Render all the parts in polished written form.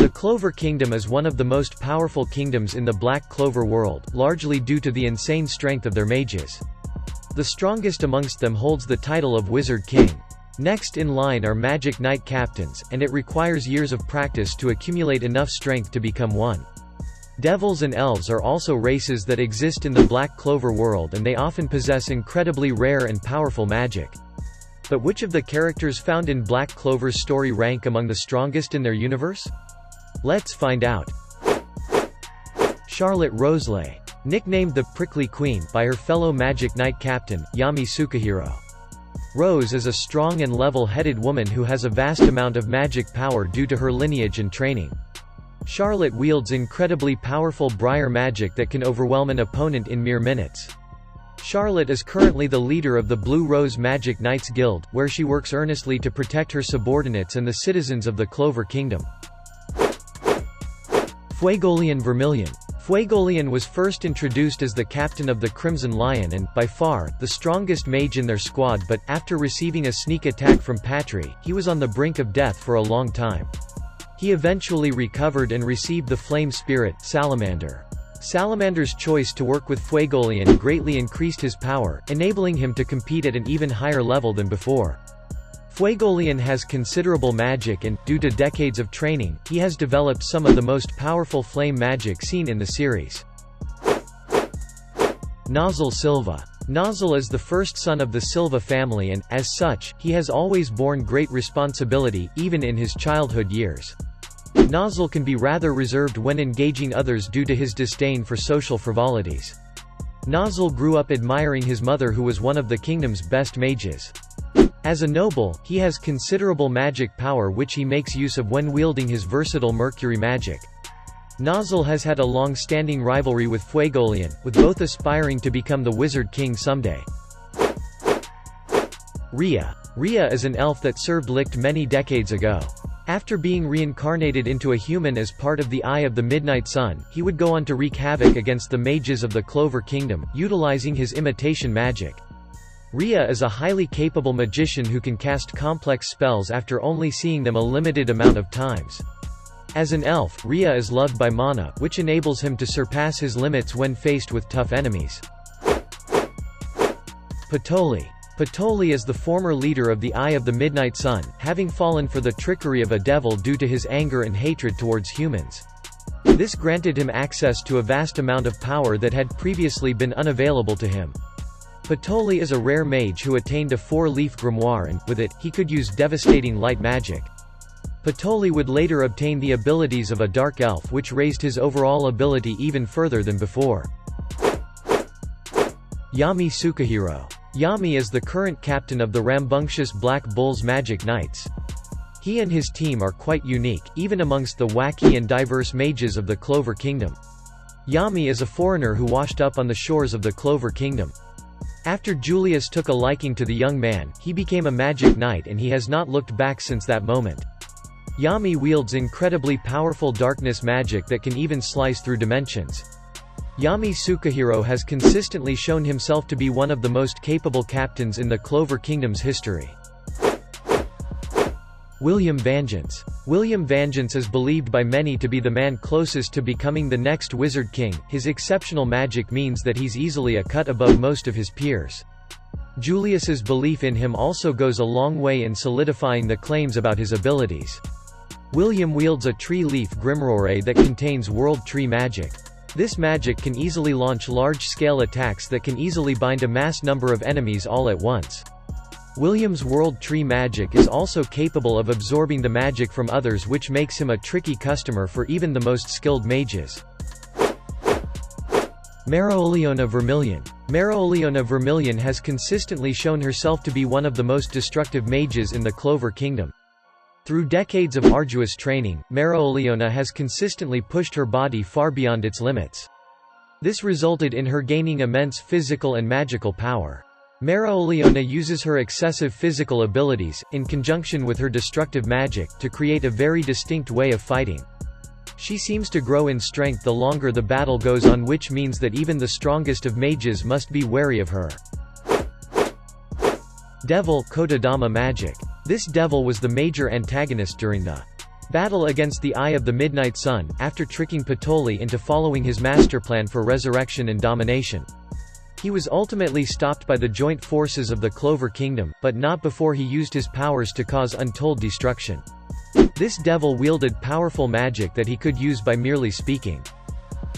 The Clover Kingdom is one of the most powerful kingdoms in the Black Clover world, largely due to the insane strength of their mages. The strongest amongst them holds the title of Wizard King. Next in line are Magic Knight captains, and it requires years of practice to accumulate enough strength to become one. Devils and elves are also races that exist in the Black Clover world, and they often possess incredibly rare and powerful magic. But which of the characters found in Black Clover's story rank among the strongest in their universe? Let's find out. Charlotte Roselei. Nicknamed the Prickly Queen by her fellow Magic Knight captain, Yami Sukehiro. Rose is a strong and level-headed woman who has a vast amount of magic power due to her lineage and training. Charlotte wields incredibly powerful briar magic that can overwhelm an opponent in mere minutes. Charlotte is currently the leader of the Blue Rose Magic Knights Guild, where she works earnestly to protect her subordinates and the citizens of the Clover Kingdom. Fuegoleon Vermillion. Fuegoleon was first introduced as the captain of the Crimson Lion and, by far, the strongest mage in their squad, but, after receiving a sneak attack from Patolli, he was on the brink of death for a long time. He eventually recovered and received the Flame Spirit, Salamander. Salamander's choice to work with Fuegoleon greatly increased his power, enabling him to compete at an even higher level than before. Fuegoleon has considerable magic and, due to decades of training, he has developed some of the most powerful flame magic seen in the series. Nozel Silva. Nozel is the first son of the Silva family and, as such, he has always borne great responsibility, even in his childhood years. Nozel can be rather reserved when engaging others due to his disdain for social frivolities. Nozel grew up admiring his mother, who was one of the kingdom's best mages. As a noble, he has considerable magic power which he makes use of when wielding his versatile Mercury magic. Nozel has had a long-standing rivalry with Fuegoleon, with both aspiring to become the Wizard King someday. Rhya. Rhya is an elf that served Licht many decades ago. After being reincarnated into a human as part of the Eye of the Midnight Sun, he would go on to wreak havoc against the mages of the Clover Kingdom, utilizing his imitation magic. Rhya is a highly capable magician who can cast complex spells after only seeing them a limited amount of times. As an elf, Rhya is loved by Mana, which enables him to surpass his limits when faced with tough enemies. Patolli. Patolli is the former leader of the Eye of the Midnight Sun, having fallen for the trickery of a devil due to his anger and hatred towards humans. This granted him access to a vast amount of power that had previously been unavailable to him. Patolli is a rare mage who attained a 4-leaf grimoire and, with it, he could use devastating light magic. Patolli would later obtain the abilities of a dark elf, which raised his overall ability even further than before. Yami Sukehiro. Yami is the current captain of the rambunctious Black Bulls Magic Knights. He and his team are quite unique, even amongst the wacky and diverse mages of the Clover Kingdom. Yami is a foreigner who washed up on the shores of the Clover Kingdom. After Julius took a liking to the young man, he became a magic knight and he has not looked back since that moment. Yami wields incredibly powerful darkness magic that can even slice through dimensions. Yami Sukehiro has consistently shown himself to be one of the most capable captains in the Clover Kingdom's history. William Vangeance. William Vangeance is believed by many to be the man closest to becoming the next Wizard King. His exceptional magic means that he's easily a cut above most of his peers. Julius's belief in him also goes a long way in solidifying the claims about his abilities. William wields a tree-leaf grimoire that contains world tree magic. This magic can easily launch large-scale attacks that can easily bind a mass number of enemies all at once. William's world tree magic is also capable of absorbing the magic from others, which makes him a tricky customer for even the most skilled mages. Mereoleona Vermillion. Mereoleona Vermillion has consistently shown herself to be one of the most destructive mages in the Clover Kingdom. Through decades of arduous training, Mereoleona has consistently pushed her body far beyond its limits. This resulted in her gaining immense physical and magical power. Mereoleona uses her excessive physical abilities, in conjunction with her destructive magic, to create a very distinct way of fighting. She seems to grow in strength the longer the battle goes on, which means that even the strongest of mages must be wary of her. Devil Kotodama magic. This devil was the major antagonist during the Battle against the Eye of the Midnight Sun, after tricking Patolli into following his masterplan for resurrection and domination. He was ultimately stopped by the joint forces of the Clover Kingdom, but not before he used his powers to cause untold destruction. This devil wielded powerful magic that he could use by merely speaking.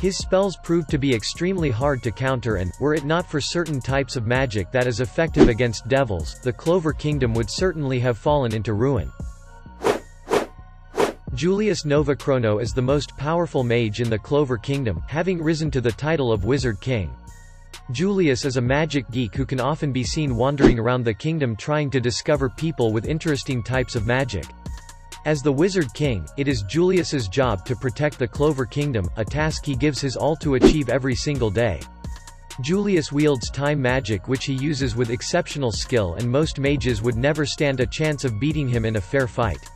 His spells proved to be extremely hard to counter and, were it not for certain types of magic that is effective against devils, the Clover Kingdom would certainly have fallen into ruin. Julius Novachrono is the most powerful mage in the Clover Kingdom, having risen to the title of Wizard King. Julius is a magic geek who can often be seen wandering around the kingdom trying to discover people with interesting types of magic. As the Wizard King, it is Julius's job to protect the Clover Kingdom, a task he gives his all to achieve every single day. Julius wields time magic which he uses with exceptional skill, and most mages would never stand a chance of beating him in a fair fight.